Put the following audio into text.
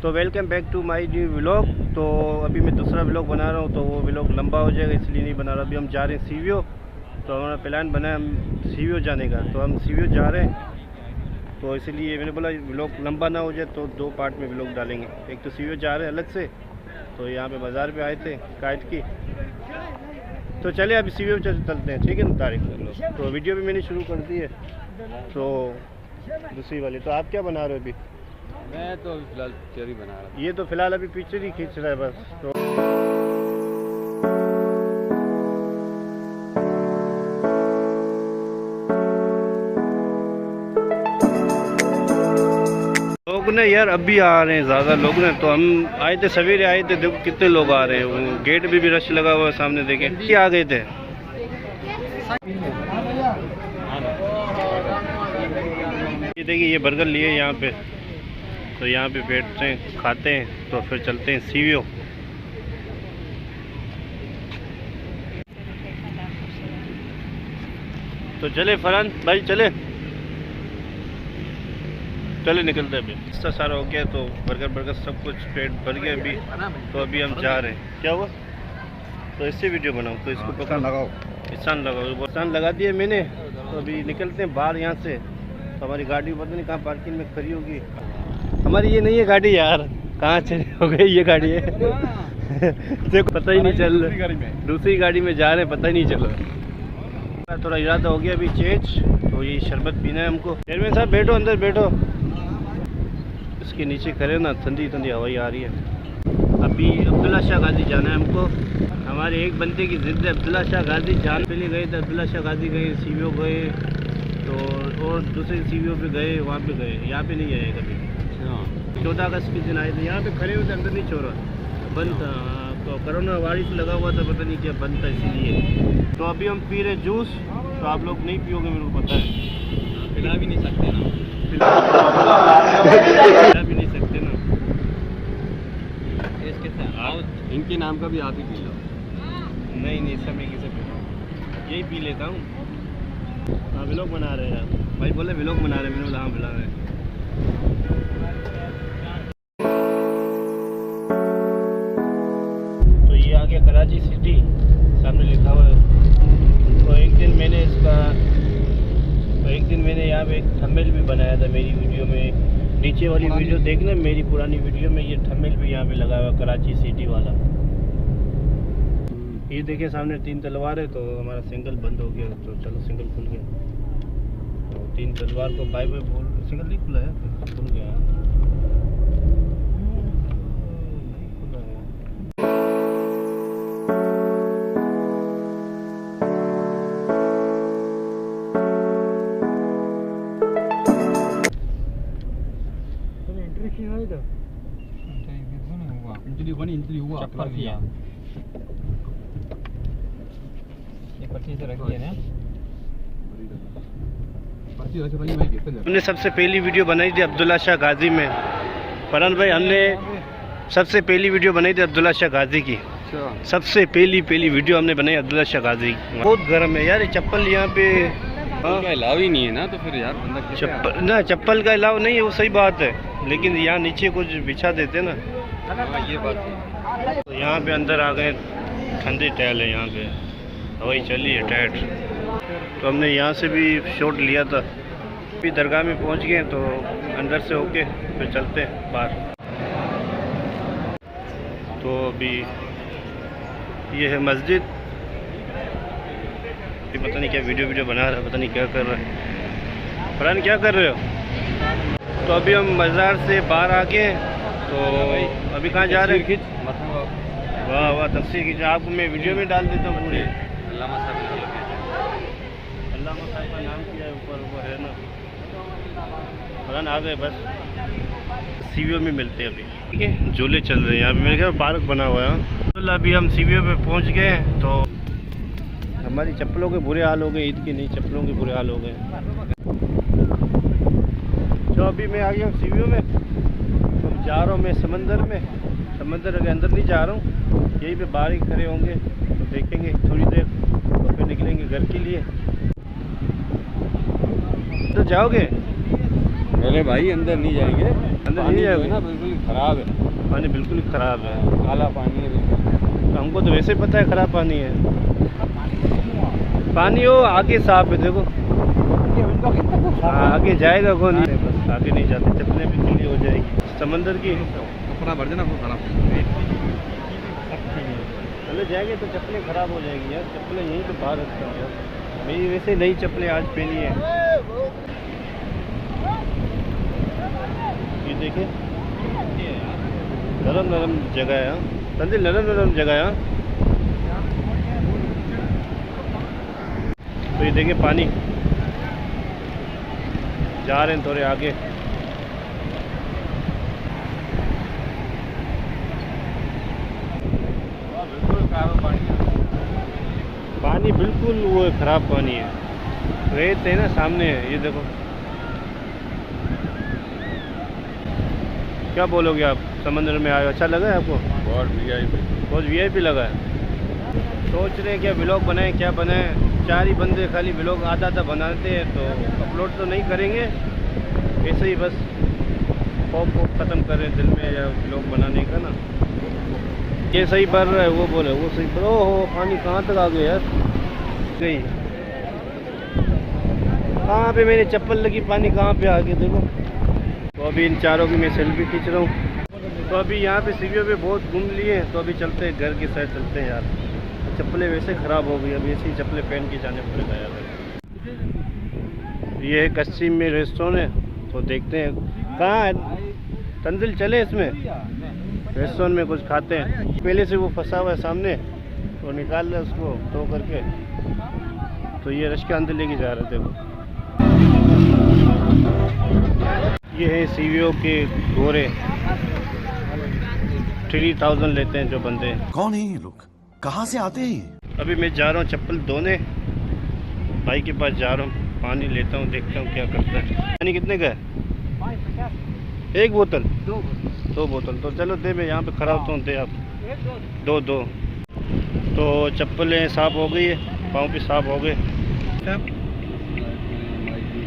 तो welcome back to my new vlog. तो अभी मैं दूसरा व्लॉग बना रहा हूँ, तो वो व्लॉग लंबा हो जाएगा इसलिए नहीं बना रहा। अभी हम जा रहे हैं सीवीओ, तो हमारा प्लान बना है हम सीवीओ जाने का, तो हम सीवीओ जा रहे हैं। तो इसलिए मैंने बोला व्लॉग लंबा ना हो जाए तो दो पार्ट में व्लॉग डालेंगे। एक तो सीवीओ जा रहे हैं अलग से, तो यहाँ पे बाज़ार पे आए थे काट की, तो चले अभी सीवीओ चलते हैं, ठीक है ना तारीख। तो वीडियो भी मैंने शुरू कर दी है, तो दूसरी वाली। तो आप क्या बना रहे हो अभी? मैं तो अभी फिलहाल चेरी बना रहा हूँ। ये तो फिलहाल अभी पिक्चर ही खींच रहा है बस। तो लोग ने यार अभी आ रहे हैं ज़्यादा लोग ने, तो हम आए थे सवेरे आए थे, देखो कितने लोग आ रहे हैं। वो गेट भी रश लगा हुआ है सामने, देखें ये आ गए थे। ये देखिए ये बर्गर लिए यहाँ पे, तो यहाँ पे बैठते हैं खाते हैं, तो फिर चलते हैं सीवीओ। तो चले फरहान भाई, चले निकलते हैं। अभी इतना सारा हो गया, तो बर्गर सब कुछ पेट भर गया अभी। तो अभी हम जा रहे हैं। क्या हुआ? तो इससे वीडियो बनाओ, तो इसको पकड़ लगाओ, निशान लगा दिया मैंने। तो अभी निकलते हैं बाहर यहाँ से। तो हमारी गाड़ी पता नहीं कहाँ पार्किंग में खड़ी होगी। हमारी ये नहीं है गाड़ी यार, कहाँ चली हो गई ये गाड़ी है। देखो पता ही नहीं चल रहा, दूसरी गाड़ी में जा रहे हैं, पता ही नहीं चल रहा। थोड़ा इरादा हो गया अभी चेंज, तो ये शरबत पीना है हमको। चेयरमैन साहब बैठो, अंदर बैठो, इसके नीचे खड़े ना, ठंडी ठंडी हवाई आ रही है। अभी अब्दुल्ला शाह गाजी जाना है हमको। हमारे एक बंदे की जिद है अब्दुल्ला शाह गाजी जान। पहले गए थे अब्दुल्ला शाह गाजी गए, सीवीओ गए, तो और दूसरे सीवीओ पे गए, वहाँ पे गए, यहाँ पे नहीं आए कभी। 14 अगस्त के दिन आए थे, यहाँ पे खड़े हुए थे, अंदर नहीं छोड़ा, बंद था। तो कोरोना वायरस लगा हुआ था, पता नहीं क्या बंद था इसीलिए। तो अभी हम पी रहे जूस, तो आप लोग नहीं पियोगे मेरे को पता है। पिला भी नहीं सकते ना, पिला भी नहीं सकते ना। आप इनके नाम का भी आप ही पी लो। नहीं सब एक ही से पी, यही पी लेता हूँ। हाँ व्लॉग बना रहे हैं यार भाई, बोले व्लॉग बना रहे हैं, मैंने बोला हाँ बना रहे हैं। तो ये आ गया कराची सिटी, सामने लिखा हुआ है। तो एक दिन मैंने यहाँ पे एक थंबनेल भी बनाया था मेरी वीडियो में। नीचे वाली वीडियो देखना, मेरी पुरानी वीडियो में ये थंबनेल भी यहाँ पे लगा हुआ कराची सिटी वाला। ये देखिए सामने 3 तलवार है, तो हमारा सिंगल बंद हो गया, तो चलो सिंगल खुल गया। तो 3 तलवार को बाय बाय बोल, सिंगल नहीं खुला है, खुल गया। हमने सबसे पहली वीडियो बनाई थी अब्दुल्ला शाह गाजी में। फरहान भाई, हमने सबसे पहली वीडियो बनाई थी अब्दुल्ला शाह गाजी की। सबसे पहली वीडियो हमने बनाई अब्दुल्ला शाह गाजी की। बहुत गर्म है यार, ये चप्पल यहाँ पे अलाव ही नहीं है ना, तो फिर यार बंदा चप्पल का अलाव नहीं है, वो सही बात है, लेकिन यहाँ नीचे कुछ बिछा देते ना। ये बात है। तो यहाँ पे अंदर आ गए, ठंडी टहल है यहाँ पे, हवाई चली है टाइट। तो हमने यहाँ से भी शॉट लिया था। अभी दरगाह में पहुँच गए, तो अंदर से होके फिर चलते हैं बाहर। तो अभी ये है मस्जिद। पता नहीं क्या वीडियो बना रहा है, पता नहीं क्या कर रहा है। फरहान क्या कर रहे हो? तो अभी हम बाज़ार से बाहर आ गए, तो अभी कहाँ जा रहे हैं? वाह वाह, तफसीर खींच, आपको मैं वीडियो में डाल देता हूँ पूरे। अल्लामा साहब का नाम किया है ऊपर है ना। फरहान आ गए, बस सीवीओ में मिलते हैं अभी, ठीक है। झूले चल रहे हैं यहाँ पे, मेरे ख्याल पार्क बना हुआ है। तो अभी हम सीवीओ पे पहुँच गए, तो हमारी चप्पलों के बुरे हाल हो गए, ईद की नई चप्पलों के बुरे हाल हो गए। तो अभी मैं आ गया हूँ सीवीओ में, तो जा रहा हूँ मैं समंदर के अंदर नहीं जा रहा हूँ, यहीं पे बाहर ही खड़े होंगे, तो देखेंगे थोड़ी देर, तो फिर निकलेंगे घर के लिए। तो जाओगे? अरे भाई अंदर नहीं जाएंगे, अंदर पानी नहीं जो है जाएंगे ना बिल्कुल ही खराब है, पानी बिल्कुल ही ख़राब है। काला पानी है बिल्कुल। हमको तो वैसे पता है ख़राब पानी है। पानी हो आगे साफ है देखो। हाँ, आगे जाएगा कौन, बस आगे नहीं जाते, चप्पलें भी गीली हो जाएगी समंदर की। कपड़ा भर देना वो खराब। चले जाएंगे तो चप्पलें ख़राब हो जाएगी यार, चप्पलें यहीं तो बाहर रखता हूँ यार। मेरी वैसे नई चप्पलें आज पहनी है। ये देखिए नरम नरम जगह है, तंदिल नरम नरम जगह है। तो ये देखिए पानी, जा रहे हैं थोड़े आगे। पानी बिल्कुल वो ख़राब पानी है, रेत है ना सामने है, ये देखो। क्या बोलोगे आप, समंदर में आए अच्छा लगा है आपको? बहुत वीआईपी लगा है। सोच रहे हैं क्या व्लॉग बनाएं, क्या बनाएं, 4 ही बंदे खाली व्लॉग आधा बनाते हैं, तो अपलोड तो नहीं करेंगे, ऐसे ही बस खौफ ख़त्म कर रहे हैं दिल में या व्लॉग बनाने का ना। ये सही पड़ रहा है, वो बोले वो सही पड़। ओहो पानी कहाँ तक आ गया यार, गई कहाँ पे मेरी चप्पल लगी, पानी कहाँ पे आ गया देखो। तो अभी इन चारों की मैं सेल्फी खींच रहा हूँ। तो अभी यहाँ पे सीढ़ियों पे बहुत घूम लिए, तो अभी चलते हैं घर की साइड चलते हैं यार। चप्पलें वैसे ख़राब हो गई, अभी ऐसी चप्पलें पहन के जाने पड़ेगा यार। ये है कच्ची में रेस्टोरेंट है, तो देखते हैं कहाँ है तंजिल, चले इसमें रेस्टोरेंट में कुछ खाते हैं। पहले से वो फंसा हुआ है सामने, तो निकाल ले उसको टो करके। तो ये रश के अंदर लेके जा रहे थे वो। ये है सीवीओ के गोरे, 3000 लेते हैं जो बंदे। कौन है ये लोग, कहाँ से आते हैं? अभी मैं जा रहा हूँ चप्पल धोने, भाई के पास जा रहा हूँ, पानी लेता हूँ, देखता हूँ क्या करता है। पानी कितने का है? 1 बोतल? 2 बोतल। तो चलो दे, मैं यहाँ पे खड़ा होता हूँ, दे आप। 2 तो चप्पलें साफ़ हो गई है, पाँव भी साफ़ हो गए।